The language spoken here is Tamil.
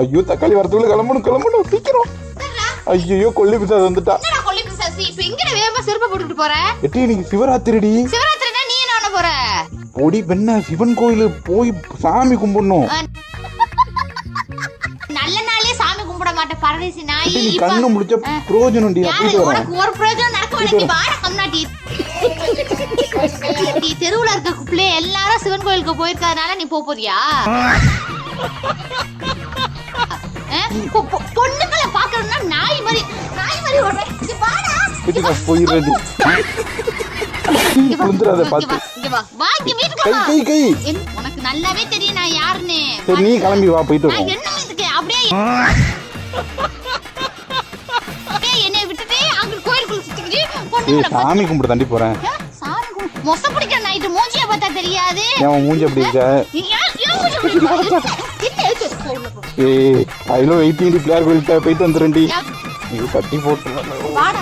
ஐயோ தக்காளி வரதுக்குள்ள கிளம்பணும் சீக்கிரம். ஐயோ கொல்லி பிசாசு வந்துட்டா. கொல்லி பிசாசு இப்ப எங்க வேகமா செருப்பு போட்டுட்டு போற? எட்டி இன்னைக்கு சிவராத்திரிடி. சிவராத்திரினா நீ என்ன பண்ண போற? பொடி பெண்ண சிவன் கோயிலு போய் சாமி கும்பிடணும். நல்ல நாளே சாமி கும்பிட மாட்டேன் பரதேசி நாய். நீ கண்ணு முடிச்ச பிரயோஜனம் டி. உனக்கு ஒரு பிரயோஜனம் நடக்க வேண்டிய வாட கம்னாட்டி. நீ தெருவுல இருக்க குப்ளே எல்லாரும் சிவன் கோயிலுக்கு போயிருக்கறனால நீ போறியா? பொண்ணுங்களை பாக்கறதுனா நாய் மாதிரி ஓடுற. நீ வாடா. வீட்டுக்கு போயிரடி. குந்துறாத பாத்து. இங்க வா. வா இங்க வீட்டுக்கு வா. கை. உனக்கு நல்லாவே தெரியும் நான் யாருன்னு. சரி நீ கிளம்பி வா போயிட்டு வா. என்ன இதுக்கு அப்படியே என்னை விட்டுட்டு அங்க கோயிலுக்குள்ள சுத்திக்கிட்டு பொண்ணுங்களை சாமி கும்பிட தாண்டி போறேன். சாமி கும்பிட மொச பிடிக்கிற நைட்டு மூஞ்சிய பார்த்தா தெரியாது. ஏன் மூஞ்சி அப்படி இருக்க? ஏய் ஐலோ 18 பிளேயர் கோயிலுக்கு போயிட்டு வந்துறேன்டி. நீ கட்டி போட்டு வாடா.